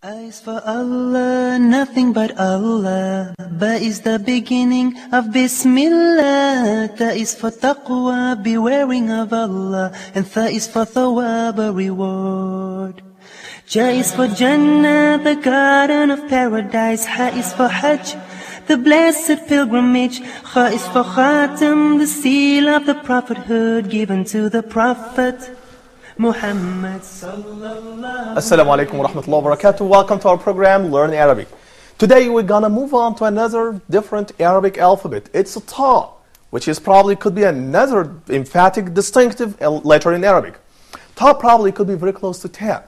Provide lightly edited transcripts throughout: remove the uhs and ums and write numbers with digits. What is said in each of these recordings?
A is for Allah, nothing but Allah. Ba is the beginning of Bismillah. Ta is for taqwa, bewaring of Allah. And Tha is for Thawwab, a reward. Ja is for Jannah, the garden of paradise. Ha is for Hajj, the blessed pilgrimage. Kha is for Khatam, the seal of the prophethood given to the Prophet Muhammad sallallahu. Assalamu alaikum wa rahmatullahi wa barakatuh. Welcome to our program, Learn Arabic. Today we're gonna move on to another different Arabic alphabet. It's a Ta, which is probably could be another emphatic distinctive letter in Arabic. Ta probably could be very close to Ta.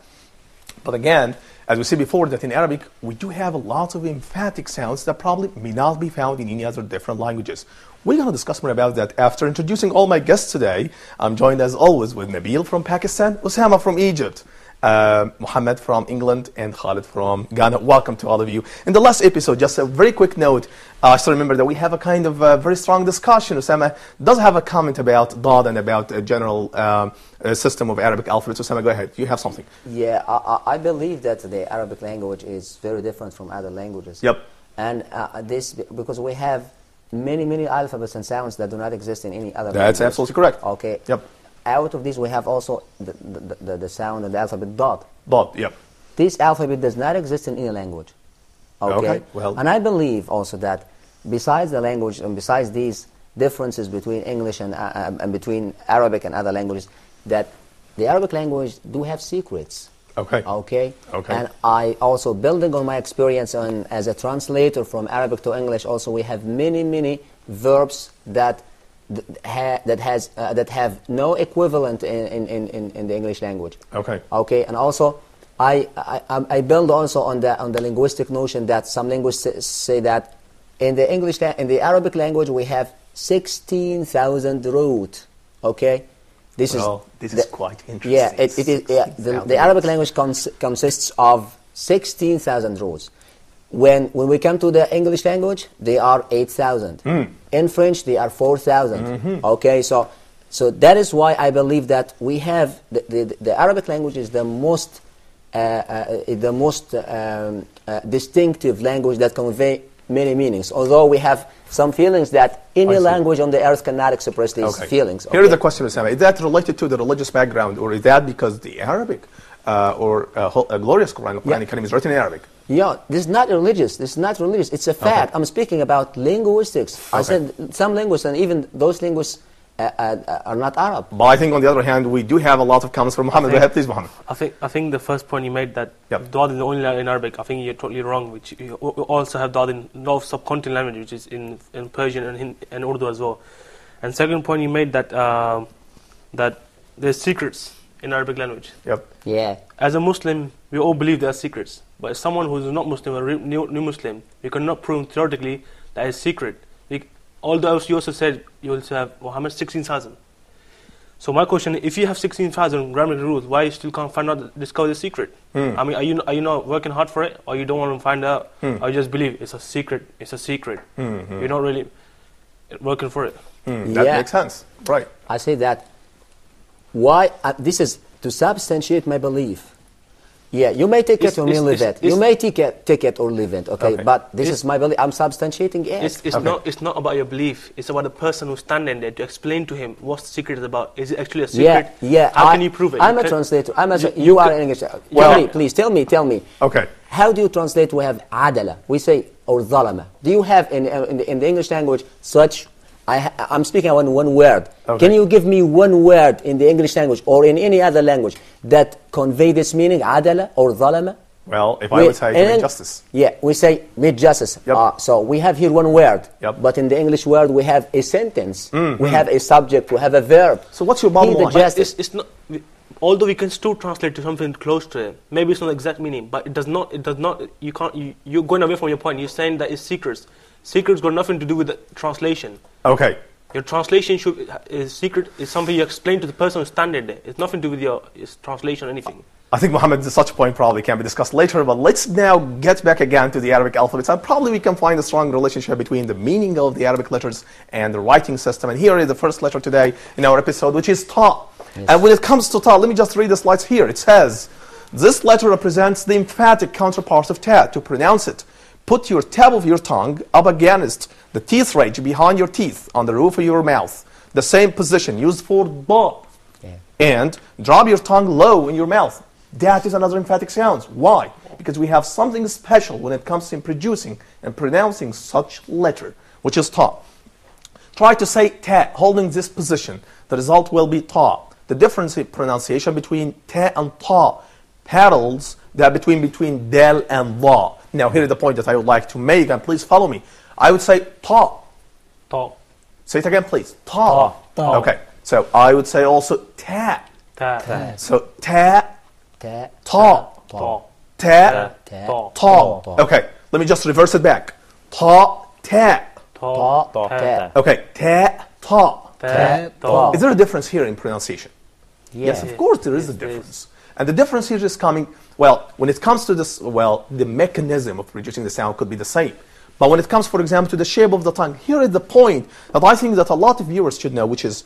But again, as we said before, that in Arabic, we do have a lot of emphatic sounds that probably may not be found in any other different languages. We're going to discuss more about that after introducing all my guests today. I'm joined as always with Nabil from Pakistan, Osama from Egypt, Mohammed from England, and Khalid from Ghana. Welcome to all of you. In the last episode, just a very quick note, I still remember that we have a kind of very strong discussion. Osama does have a comment about Dad and about a general system of Arabic alphabets. Osama, go ahead. You have something. Yeah, I believe that the Arabic language is very different from other languages. Yep. And this, because we have many alphabets and sounds that do not exist in any other language. That's absolutely correct. Okay. Yep. Out of these, we have also the sound and the alphabet Dad. Dad, yep. This alphabet does not exist in any language. Okay. Well. And I believe also that besides the language and besides these differences between English and between Arabic and other languages, that the Arabic language do have secrets. Okay. Okay. Okay. And I also, building on my experience as a translator from Arabic to English, also we have many verbs that have no equivalent in the English language. Okay. Okay. And also, I build also on the linguistic notion that some linguists say that in the Arabic language we have 16,000 roots. Okay. This is quite interesting. Yeah, it is. Yeah, the Arabic language consists of 16,000 roots. When we come to the English language, they are 8,000. In French, they are 4,000. Okay, so that is why I believe that we have the Arabic language is the most distinctive language that convey many meanings. Although we have some feelings that any language on the earth cannot express these feelings. Okay? Here is the question, Osama. Is that related to the religious background, or is that because the Arabic or a glorious Quran, Quranic Karim, is written in Arabic? Yeah, this is not religious. This is not religious. It's a fact. I'm speaking about linguistics. I said some linguists, and even those linguists are not Arab. But I think on the other hand, we do have a lot of comments from Muhammad. Go ahead, please, Muhammad. I think the first point you made that Dad is the only language in Arabic, I think you're totally wrong. Which you also have Dad in a lot of subcontinent language, which is in Persian and Urdu as well. And second point you made that that there's secrets in Arabic language. Yep. Yeah. As a Muslim, we all believe there are secrets. But as someone who is not Muslim or new Muslim, we cannot prove theoretically that it's secret. Although you also said you also have Muhammad 16,000. So my question is, if you have 16,000 grammatical rules, why you still can't discover the secret? I mean, are you not working hard for it, or you don't want to find out, or you just believe it's a secret? It's a secret. You're not really working for it. That makes sense, right? I say that. Why? This is to substantiate my belief. Yeah, you may take it or leave it. You may take it or leave it, okay? But this is my belief. I'm substantiating it. It's not about your belief. It's about the person who's standing there to explain to him what the secret is about. Is it actually a secret? Yeah. How can you prove it? I'm a translator. You are an English. Please tell me. Okay. How do you translate? We have adala. We say or zalama. Do you have in the English language such? I'm speaking on one word. Can you give me one word in the English language or in any other language that convey this meaning, adala or zalama? Well, if I would say made justice. Yeah, we say made justice. So we have here one word, but in the English word we have a sentence, we have a subject, we have a verb. So what's your bottom line? It's not. Although we can still translate to something close to it, maybe it's not the exact meaning, but it does not. You can't. You're going away from your point. You're saying that it's secrets. Secrets got nothing to do with the translation. Okay. Your translation is secret. Is something you explain to the person who's standing there. It's nothing to do with your translation or anything. I think, Muhammad, such a point probably can be discussed later, but let's now get back again to the Arabic alphabet. And probably we can find a strong relationship between the meaning of the Arabic letters and the writing system. And here is the first letter today in our episode, which is Ta. Yes. And when it comes to Ta, let me just read the slides here. It says, This letter represents the emphatic counterpart of ta. To pronounce it, put your tip of your tongue up against the teeth ridge behind your teeth on the roof of your mouth. The same position used for ba. And drop your tongue low in your mouth. That is another emphatic sound. Why? Because we have something special when it comes to producing and pronouncing such letter, which is ta. Try to say ta, holding this position. The result will be ta. The difference in pronunciation between ta and ta parallels that between dal and la. Now here is the point that I would like to make, and please follow me. I would say ta. Ta. Say it again, please. Ta. Ta. Okay. So I would say also ta. Ta. So ta, Ta. ta, Ta. ta, Ta. ta. Okay. Let me just reverse it back. Ta, ta. Ta. Ta. Okay. Ta, ta. Ta. Ta. Is there a difference here in pronunciation? Yeah. Yes, of course there is a Yes, there is. difference. And the difference here is coming, well, when it comes to this, well, the mechanism of producing the sound could be the same. But when it comes, for example, to the shape of the tongue, here is the point that I think that a lot of viewers should know, which is,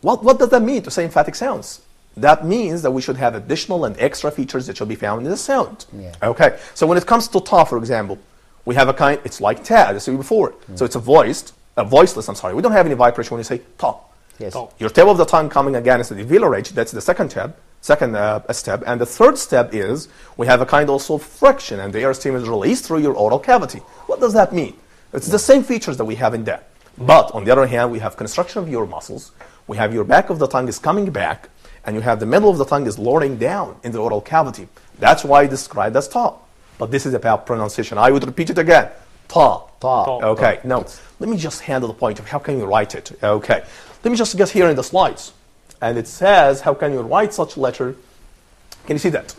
what does that mean to say emphatic sounds? That means that we should have additional and extra features that should be found in the sound. Yeah. Okay, so when it comes to ta, for example, we have a kind, it's like ta, as I said before. So it's a voiceless, I'm sorry. We don't have any vibration when you say ta. Yes. Ta. Your tip of the tongue coming against the velar edge, that's the second step. And the third step is we have a kind also of friction, and the air stream is released through your oral cavity. What does that mean? It's the same features that we have in that. But on the other hand, we have construction of your muscles. We have your back of the tongue is coming back, and you have the middle of the tongue is lowering down in the oral cavity. That's why it's described as ta. But this is about pronunciation. I would repeat it again. Ta. Ta. Okay, now, let me just handle the point of how can you write it. Okay, let me just get here in the slides. And it says, how can you write such letter? Can you see that?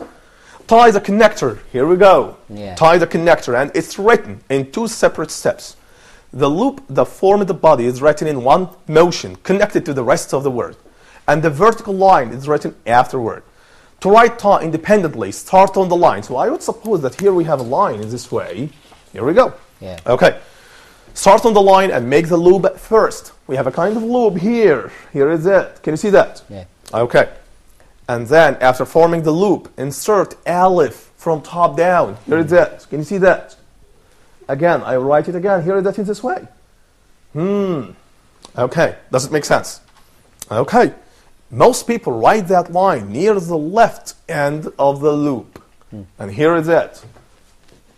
Ta is a connector. Here we go. Yeah. Ta is a connector, and it's written in two separate steps. The loop that formed the body is written in one motion, connected to the rest of the word. And the vertical line is written afterward. To write ta independently, start on the line. So I would suppose that here we have a line in this way. Here we go. Yeah. Okay. Start on the line and make the loop first. We have a kind of loop here. Here is it. Can you see that? Yeah. Okay. And then after forming the loop, insert alif from top down. Here is it. Can you see that? Again, I write it again. Here is it in this way. Okay. Does it make sense? Okay. Most people write that line near the left end of the loop. And here is it.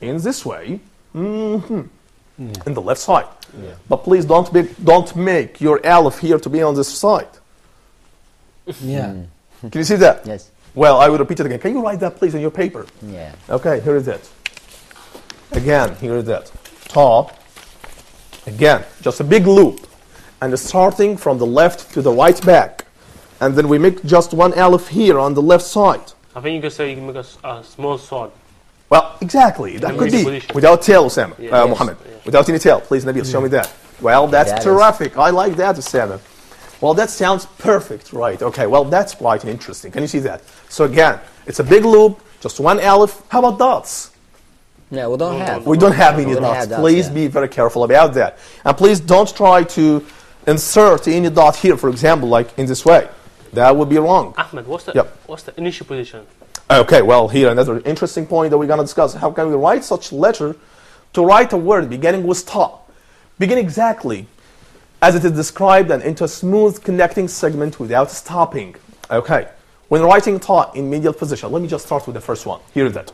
In this way. In the left side. Yeah. But please don't make your alif here to be on this side. Yeah. Can you see that? Yes. Well, I will repeat it again. Can you write that, please, on your paper? Yeah. Okay, here is it. Again, here is it. Ta. Again, just a big loop. And starting from the left to the right back. And then we make just one alif here on the left side. I think you can say you can make a small sword. Well, exactly. That And could make be. the position. Without tail, Osama. Yeah. Yes. Muhammad. Without any tail. Please, Nabil, show me that. Well, that's That is- terrific. I like that, Osama. Well, that sounds perfect, right? Okay, well, that's quite interesting. Can you see that? So again, it's a big loop, just one alif. How about dots? Yeah, we don't have. We don't have any We don't dots. have dots, Please yeah. be very careful about that. And please don't try to insert any dot here, for example, like in this way. That would be wrong. Ahmed, what's Yep. the initial position? Okay, well, here another interesting point that we're going to discuss. How can we write such letter to write a word beginning with ta? Begin exactly as it is described and into a smooth connecting segment without stopping. Okay, when writing ta in medial position, let me just start with the first one. Here is it.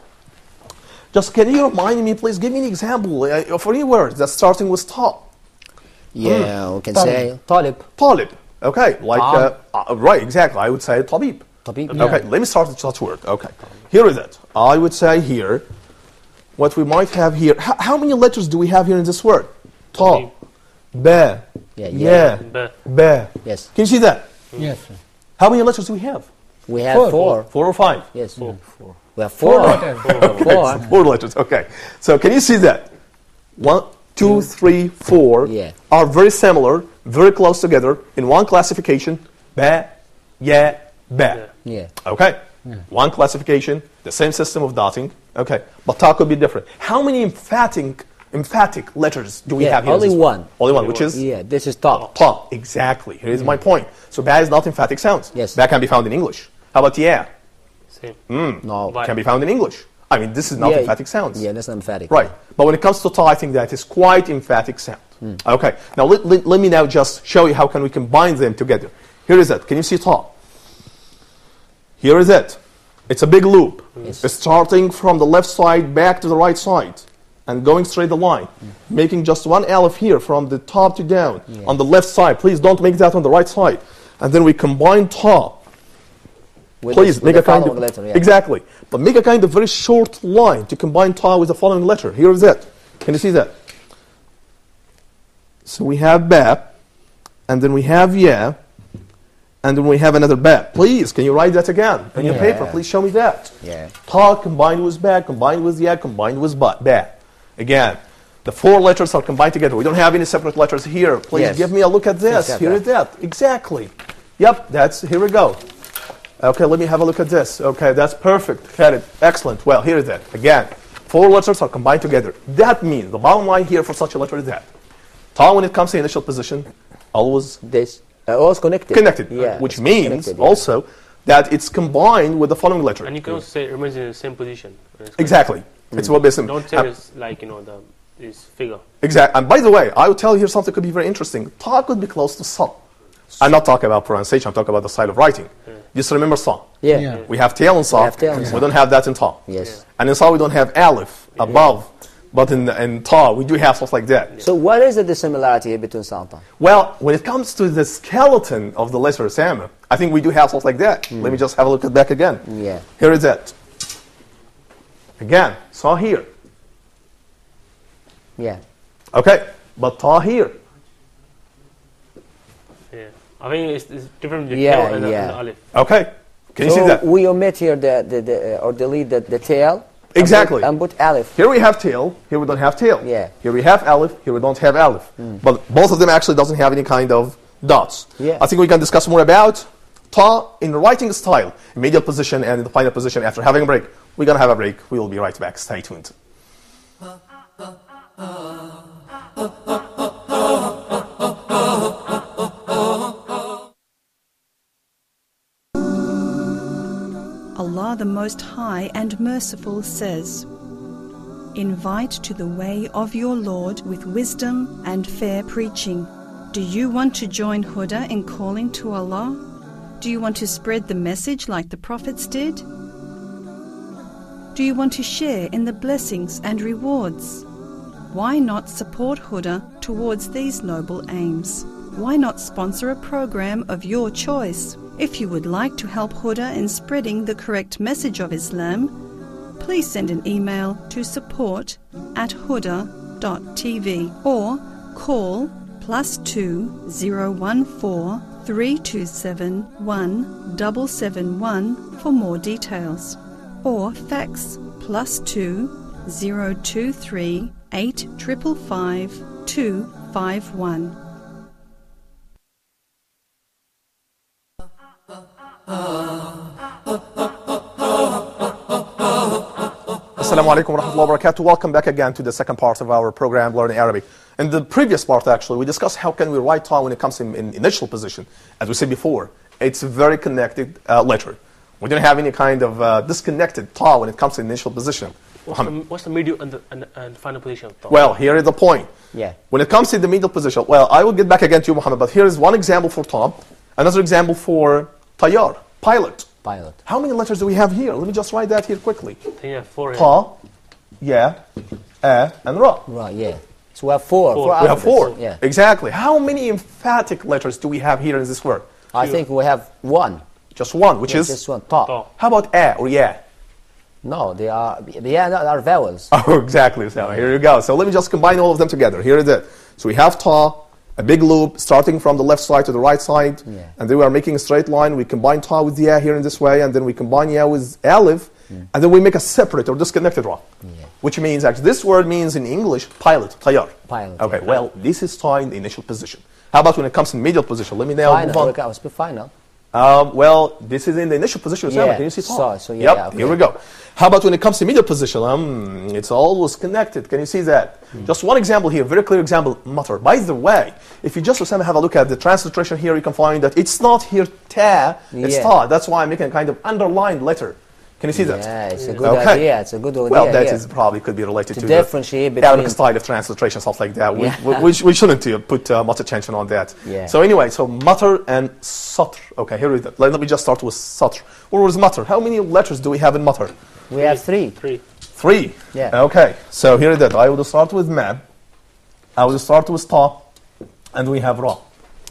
Just can you remind me, please, give me an example of any word that's starting with ta? Yeah, we can Talib. say talib. Talib. Okay, like, right, exactly. I would say tabib. Tabib. Okay, let me start with such word. Okay, here is it. I would say here, what we might have here. How many letters do we have here in this word? Ta, ba, Yeah, yeah, Ba. ba. Yes. Can you see that? Yes. How many letters do we have? We have Four. 4 or 5? Yes. Four. We have four. letters. Four. 4 letters. Okay. So can you see that? 1, 2, 3, 4 Yeah. are very similar, very close together in one classification. Ba, yeah, ba. Yeah. Okay. One classification, the same system of dotting. Okay. But ta could be different. How many emphatic letters do we Yeah, have here? in only this one. Only one, which is Yeah, this is top. ta. Exactly. Here is my point. So ba is not emphatic sounds. Yes. Ba can be found in English. How about yeah? Same. No. Why? Can be found in English. I mean, this is not Yeah, emphatic sounds. Yeah, that's emphatic. Right. But when it comes to ta, I think that is quite emphatic sound. Okay. Now let me now just show you how can we combine them together. Here is it. Can you see ta? Here is it. It's a big loop. Yes. It's starting from the left side back to the right side and going straight the line. Making just one aleph here from the top to down on the left side. Please don't make that on the right side. And then we combine ta. Please make a kind of letter, exactly, but make a kind of very short line to combine ta with the following letter. Here is it. Can you see that? So we have ba, and then we have ya, and then we have another ba. Please, can you write that again on your paper? Please show me that. Yeah. Ta combined with ba, combined with ya, combined with ba. Again, the four letters are combined together. We don't have any separate letters here. Please give me a look at this. Here is that. Exactly. Yep. Here we go. Okay, let me have a look at this. Okay, that's perfect. Got it. Excellent. Well, here is it. Again, four letters are combined together. That means the bottom line here for such a letter is that ta, when it comes to initial position, always always connected. Connected. Yeah. Which means also that it's combined with the following letter. And you can also say it remains in the same position. Exactly. It's what basically. Don't say it's like, this figure. Exactly. And by the way, I will tell you here something could be very interesting. Ta could be close to sa. I'm not talking about pronunciation. I'm talking about the style of writing. Just remember sa. Yeah. We have tail in sa. We don't have that in ta. Yes. And in sa we don't have aleph above. But in ta we do have stuff like that. So what is the similarity between sa and ta? Well, when it comes to the skeleton of the letter Sama, I think we do have stuff like that. Let me just have a look at back again. Yeah. Here is it. Again, sa here. Yeah. Okay, but ta here. Yeah. I think it's different with the Yeah, tail and the alif. Okay, can you see So that? we omit here or delete the tail. Exactly. And put aleph. Here we have tail, here we don't have tail. Yeah. Here we have aleph, here we don't have aleph. But both of them actually doesn't have any kind of dots. Yeah. I think we can discuss more about ta in the writing style, in medial position and in the final position after having a break. We're going to have a break. We will be right back. Stay tuned. Allah the Most High and Merciful says, "Invite to the way of your Lord with wisdom and fair preaching." Do you want to join Huda in calling to Allah? Do you want to spread the message like the prophets did? Do you want to share in the blessings and rewards? Why not support Huda towards these noble aims? Why not sponsor a program of your choice? If you would like to help Huda in spreading the correct message of Islam, please send an email to support@huda.tv or call +2 014 327 1771 for more details, or fax +2 023 8555 251. Assalamu alaikum wa rahmatullahi wa barakatuh. Welcome back again to the second part of our program, Learning Arabic. In the previous part, actually, we discussed how can we write ta when it comes in initial position. As we said before, it's a very connected letter. We don't have any kind of disconnected ta when it comes to initial position. What's the medial and final position of ta? Well, here is the point. Yeah. When it comes to the middle position, well, I will get back again to you, Muhammad, but here is one example for ta, another example for tayyar, pilot. Pilot. How many letters do we have here? Let me just write that here quickly. I think you have 4 here. Ta, ya, and ra. Right, yeah. So we have four. Four. We have 4. Yeah. Exactly. How many emphatic letters do we have here in this word? I think we have one. Just one, which is? Just one. Ta. Ta. How about a or ya? No, they are vowels. Oh, exactly. So here you go. So let me just combine all of them together. Here is it. So we have ta, a big loop starting from the left side to the right side, and then we are making a straight line. We combine ta with ya here in this way, and then we combine ya with aleph, and then we make a separate or disconnected ra, which means actually this word means in English pilot, tayyar. Pilot. Okay, well, this is ta in the initial position. How about when it comes in medial position? Let me now move on. Final. Final. Well, this is in the initial position. Yeah. Can you see ta? So yeah, Yep, okay. here we go. How about when it comes to medial position? It's always connected. Can you see that? Just one example here, very clear example, matter. By the way, if you just have a look at the transliteration here, you can find that it's not here ta, it's ta. That's why I'm making a kind of underlined letter. Can you see that? Yeah, it's a good idea. It's a good idea. Well, that yeah. is probably could be related to differentiate the Arabic between style of transliteration, stuff like that. Yeah. We shouldn't put much attention on that. Yeah. So anyway, so matar and satr. Okay, here it is. Let me just start with satr. What was matar? How many letters do we have in matar? We have three. Three. Yeah. Okay, so here it is. I will start with ma. I will start with ta, and we have ra.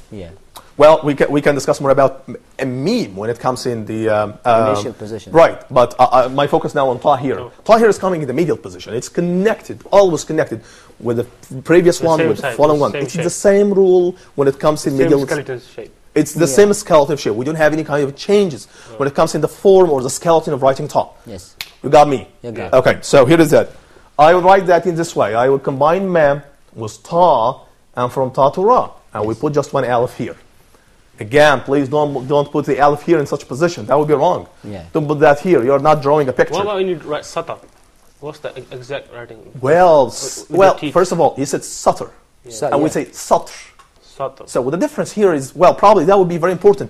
Yeah. Well, we can discuss more about meme when it comes in the initial position. Right, but my focus now on ta here. Oh. Ta here is coming in the medial position. It's connected, always connected with the previous The one, same with the side, following the one. same It's shape. the same rule when it comes in Same medial. skeleton shape. It's the Yeah. same skeleton shape. We don't have any kind of changes when it comes in the form or the skeleton of writing ta. Yes. You got me? You got it. Okay, so here is that. I would write that in this way. I would combine ma with ta, and from ta to ra. And we put just one alif here. Again, please don't put the alif here in such position. That would be wrong. Yeah. Don't put that here. You're not drawing a picture. What about when you write sata? What's the exact writing? Well, With well, the teeth. first of all, he said satr, So, and we yeah. say satr. Sata. So the difference here is, well, probably that would be very important.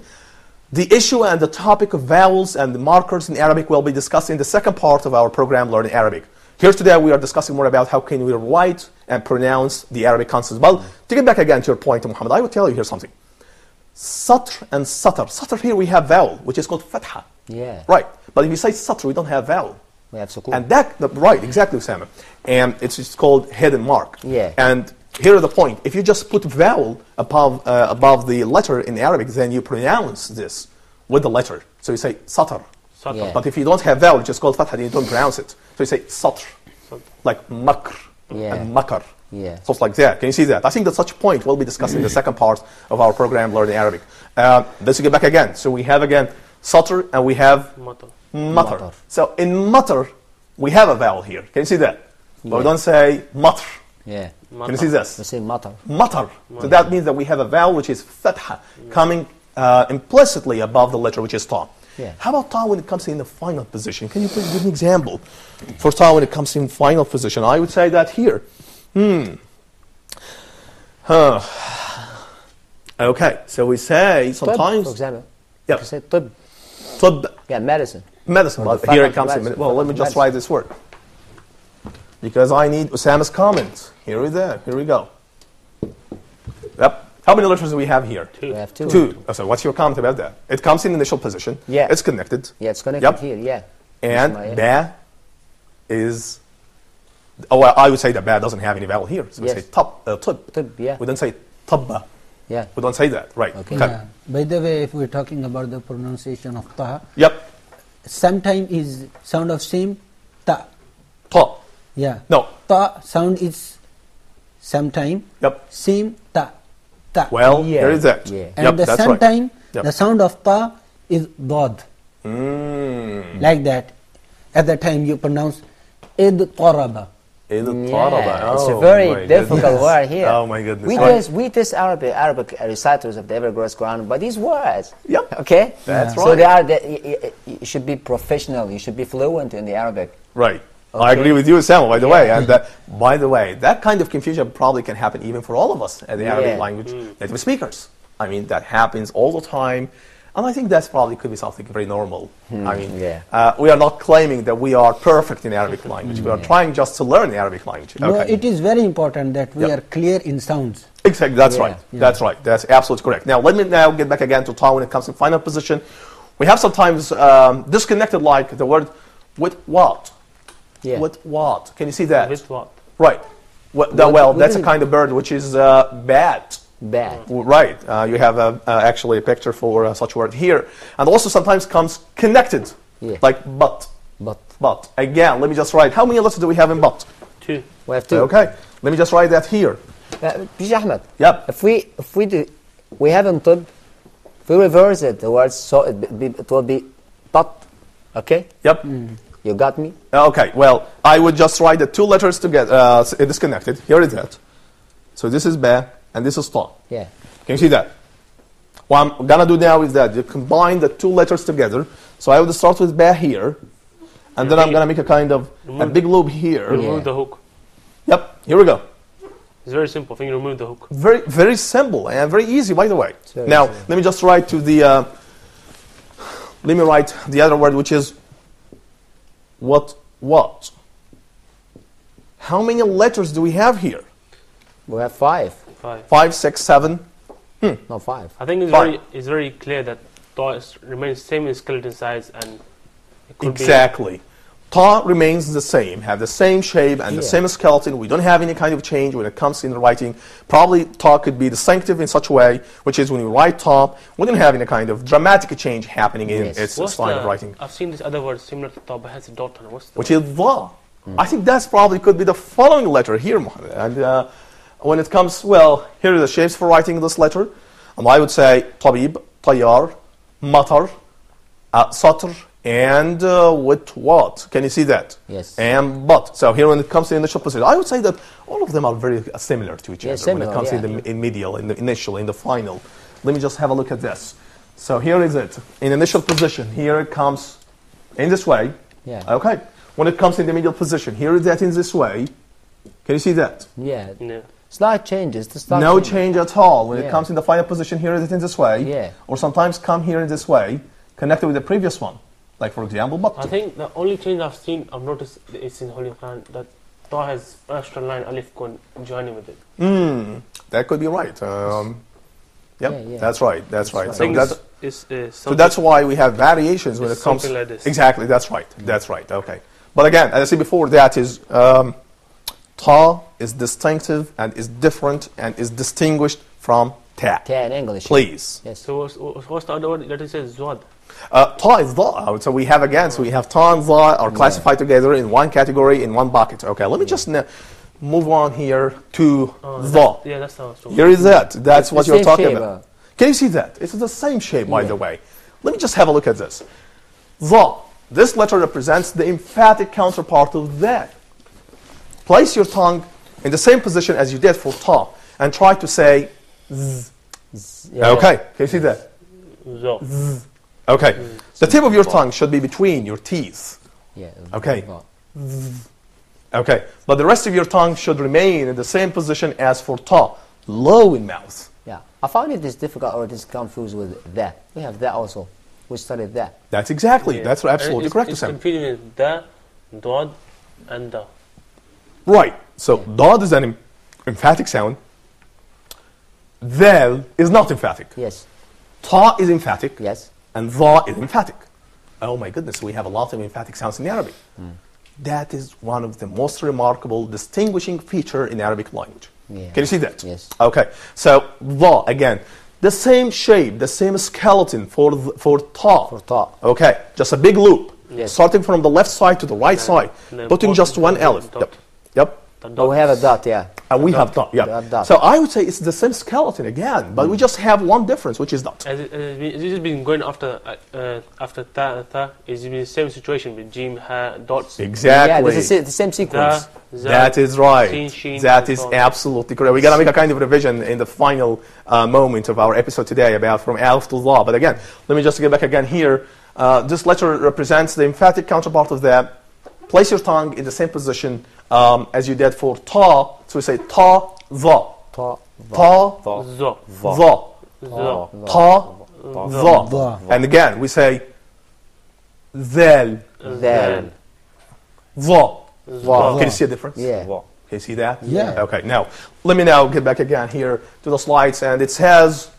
The issue and the topic of vowels and the markers in Arabic will be discussed in the second part of our program, Learning Arabic. Here today, we are discussing more about how can we write and pronounce the Arabic consonants. Well, to get back again to your point, Muhammad, I will tell you here something. Satr and satr. Satr here we have vowel, which is called fatha. Yeah. Right. But if you say satr, we don't have vowel. We have sukun. And that, right, exactly, Usama. And it's just called hidden mark. Yeah. And here is the point. If you just put vowel above the letter in Arabic, then you pronounce this with the letter. So you say satr. Sata. Yeah. But if you don't have vowel, it's just called fatha, then you don't pronounce it. So you say satr. Sata. Like makr Yeah. and makar. Yeah. Stuff like that. Can you see that? I think that such point we'll be discussing in the second part of our program, Learning Arabic. Let's get back again. So we have again satr and we have Mata. matar. Matar. So in matar, we have a vowel here. Can you see that? But we Yeah. don't say matr. Yeah. Can you see this? We say matar. Matar. So that means that we have a vowel which is fatha coming implicitly above the letter which is ta. Yeah. How about ta when it comes in the final position? Can you please give me an example for ta when it comes in final position? I would say that here. Okay, so we say Tib, sometimes for example. Yep. We say tib. tib, Yeah, medicine. medicine, Or but the here it faculty comes in. medicine. Well, let me just Medicine. write this word. Because I need Usama's comment. Here we go. Here we go. Yep. How many letters do we have here? We have two. Two. So what's your comment about that? It comes in initial position. Yeah. It's connected. Yeah, it's connected Yep. here, yeah. And Ismail. ba is... Oh, well, I would say that ba doesn't have any vowel here. So we Yes. say tib. Tib, yeah. We don't say tabba. Yeah. We don't say that. Right. Okay. Okay. Yeah. By the way, if we're talking about the pronunciation of ta, Yep. sometimes is sound of same ta. Ta. Yeah. No. Ta sound is sometime Yep. same ta. Ta. Well, Yeah. here is that. Yeah. and Yep, the that's right. sometime Yep. the sound of ta is dod. Like that. At the time you pronounce id taraba. Yeah, it's a very difficult word here. Oh my goodness. We test Arabic reciters of the Evergreen Quran by these words. Yep. Okay? That's So right. you should be professional. You should be fluent in the Arabic. Right. I Okay. agree with you, Samuel, by the way. Yeah. And by the way, that kind of confusion probably can happen even for all of us at the Arabic Yeah. language native speakers. I mean, that happens all the time. And I think that's probably could be something very normal. I mean, Yeah. we are not claiming that we are perfect in Arabic language. We are trying just to learn the Arabic language. No, Okay. it is very important that we Yep. are clear in sounds. Exactly, that's Yeah. right. That's right. That's absolutely correct. Now, let me now get back again to ta when it comes to final position. We have sometimes disconnected like the word with what? Yeah. With what? Can you see that? With what? Right. What- Well, what that's a is- kind of bird which is bat. Bad. Right. You have actually a picture for such word here. And also sometimes comes connected. Yeah. Like but. But But. Again, let me just write. How many letters do we have in but? Two. we have two. Okay. Let me just write that here. Bija Ahmed. Yep. If we do, we have in tib, if we reverse it, the word so it will be but. Okay? Yep. You got me? Okay. Well, I would just write the two letters together, disconnected. Here is that. So this is ba and this is ta. Yeah. Can you see that? What I'm gonna do now is that you combine the two letters together. So I will start with ba here, and then I'm gonna make a kind of a big loop here. Remove the hook. Yep. Here we go. It's very simple. I think you remove the hook. Very, very simple and very easy, by the way. very Now, easy. let me just write to the. Let me write the other word, which is what? How many letters do we have here? We have 5. 5. 5, 6, 7. No, 5. I think Fine. it's very clear that Ta remains same in skeleton size, and it could Exactly. Ta remains the same, have the same shape and the same skeleton. We don't have any kind of change when it comes in the writing. Probably Ta could be distinctive in such a way, which is when you write Ta, we don't have any kind of dramatic change happening in its style of writing. I've seen this other word similar to Ta, but has a dot on it. What's the Which is Dha. I think that's probably could be the following letter here, Mohammed. And when it comes, well, here are the shapes for writing this letter. I would say Tabib, Tayyar, Matar, Satr, and with what? Can you see that? Yes. And but. So here when it comes to initial position, I would say that all of them are very similar to each other similar, when it comes in medial, in the initial, in the final. Let me just have a look at this. So here is it. In initial position, here it comes in this way. Yeah. Okay. When it comes in the medial position, here is that in this way. Can you see that? Yeah. Yeah. Slight changes. No change at all. When it comes in the final position, here is it in this way. Yeah. Or sometimes come here in this way, connected with the previous one. Like for example, but. I think the only change I've noticed is in Holy Quran that Ta has extra line alif kun joining with it. That could be right. Yeah. That's right. That's right. I So think that's, so that's why we have variations when it comes. something like this. Exactly. That's right. That's right. Okay. But again, as I said before, that is Ta is distinctive and is different and is distinguished from Ta. Ta in English. Please. Yes. So what's the other word that it says Zwad? Ta is Dha. So we have again, so we have Ta and Dha are classified together in one category, in one bucket. Okay, let me just move on here to Dha. Yeah, that's how it's Here is that. That's what the you're same talking shape, about. Can you see that? It's the same shape, by the way. Let me just have a look at this. Dha. This letter represents the emphatic counterpart of that. Place your tongue in the same position as you did for Ta and try to say Z. Yeah. Okay, can you see that? Zo. Okay. The tip of your tongue should be between your teeth. Yeah. Okay. Okay. But the rest of your tongue should remain in the same position as for Ta, low in mouth. Yeah. I found it is difficult or it is confused with that. We have that also. We studied that. That's exactly. Yeah. That's absolutely correct, It's Sam. confusing with Da, Dod, and Da. Right. So Dad is an emphatic sound. Dhal is not emphatic. Yes. Ta is emphatic. Yes. And Dha is emphatic. Oh my goodness, we have a lot of emphatic sounds in Arabic. That is one of the most remarkable distinguishing feature in Arabic language. Yeah. Can you see that? Yes. Okay. So Dha, again, the same shape, the same skeleton for Ta. For Ta. Okay. Just a big loop. Yes. Starting from the left side to the right side. the Putting bottom just one dot. alif. Dot. Yep. But we have a dot, yeah. And we have dot, yeah. Dot. So I would say it's the same skeleton again, but we just have one difference, which is dot. As it's been going after Ta and Ta, it's been the same situation with Jim, Ha, dots. Exactly. Yeah, this is the same sequence. Da, Za, That is right. Shin, Shin, That and is so on. absolutely correct. We're going to make a kind of revision in the final moment of our episode today about from Alf to Dha. But again, let me just get back again here. This letter represents the emphatic counterpart of that. Place your tongue in the same position as you did for Ta. So we say Ta, Dha. Ta. Ta, Zo. Dha. Zo. Ta, Dha. Dha. And again, we say Dhal, Dhal. Dha. Dha. Can you see a difference? Yeah. Can you see that? Yeah. Okay, now, let me now get back again here to the slides, and it says,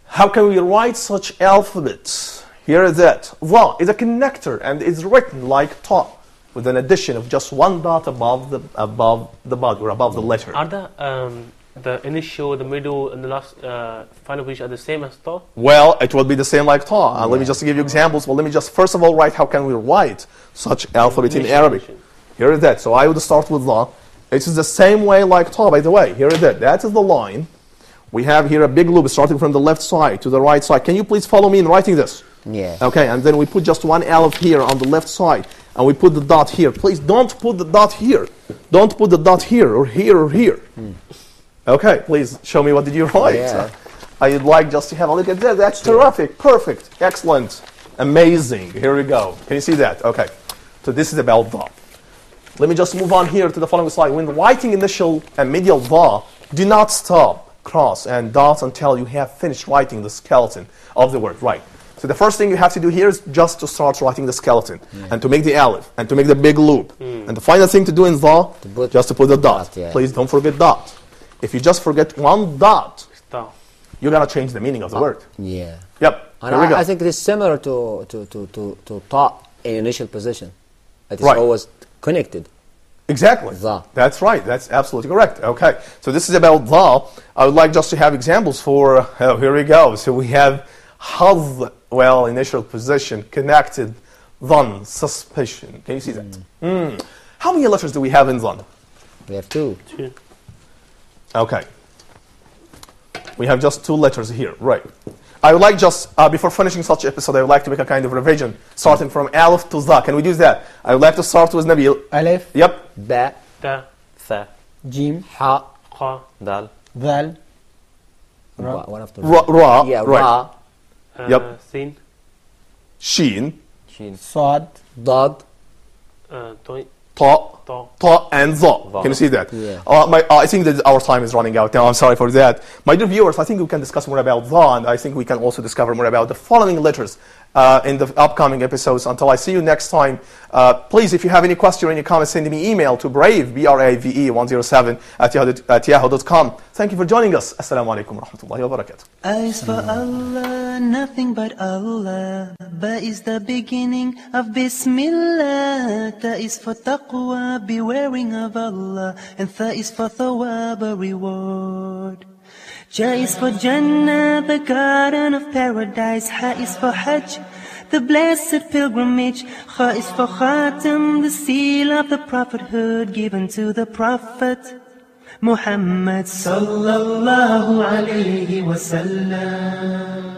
how can we write such alphabets? Here is it. Dha is a connector, and it's written like Ta, with an addition of just one dot above the body, or above the letter. Are the initial, the middle, and the last final position are the same as Ta? Well, it will be the same like Ta. Let me just give you examples. Well, let me just first of all write how can we write such alphabet in Initial Arabic. position. Here is that. So I would start with Dha. It is the same way like Ta, by the way. Here is that. That is the line. We have here a big loop starting from the left side to the right side. Can you please follow me in writing this? Yeah. Okay, and then we put just one alif here on the left side, and we put the dot here. Please don't put the dot here. Don't put the dot here or here or here. Okay, please show me what did you write. Yeah. I'd like just to have a look at that. That's terrific, perfect, excellent, amazing. Here we go. Can you see that? Okay, so this is about Dha. Let me just move on here to the following slide. When writing initial and medial Dha, do not stop, cross, and dot until you have finished writing the skeleton of the word. Right. So the first thing you have to do here is just to start writing the skeleton, and to make the alif, and to make the big loop. And the final thing to do in dha, just to put the dot. Please don't forget dot. If you just forget one dot, you're going to change the meaning of the word. Yeah. Yep. And I think it is similar to ta in initial position. It is always connected. Exactly. Dha. That's right. That's absolutely correct. Okay. So this is about dha. I would like just to have examples for, here we go. So we have hadh, well, initial position, connected, dhan, suspicion. Can you see that? How many letters do we have in dhan? We have two. Okay. We have just 2 letters here. Right. I would like just, before finishing such episode, I would like to make a kind of revision, starting from alif to dha. Can we do that? I would like to start with Nabil. Alif. Yep. Ba. Ta. Tha. Jim. Ha. Kha. Dal. Zal. Ra. One of the Ra. Yeah, right. Ra. Yep. Sin. Sheen. Sad. Dad. Toi. Ta. Ta and dha. Can you see that? Yeah. I think that our time is running out now. I'm sorry for that. My dear viewers, I think we can discuss more about dha, and I think we can also discover more about the following letters in the upcoming episodes. Until I see you next time, please, if you have any question or any comments, send me email to brave, B-R-A-V-E 107 at yahoo.com. Thank you for joining us. Assalamu alaikum wa rahmatullahi wa barakatuh. As for Allah, nothing but Allah. Ba is the beginning of Bismillah. Ta is for taqwa, bewaring of Allah. And Tha is for Tawwab, a reward. Ja is for Jannah, the garden of paradise. Ha is for Hajj, the blessed pilgrimage. Kha is for Khatam, the seal of the prophethood given to the Prophet Muhammad sallallahu alayhi wa sallam.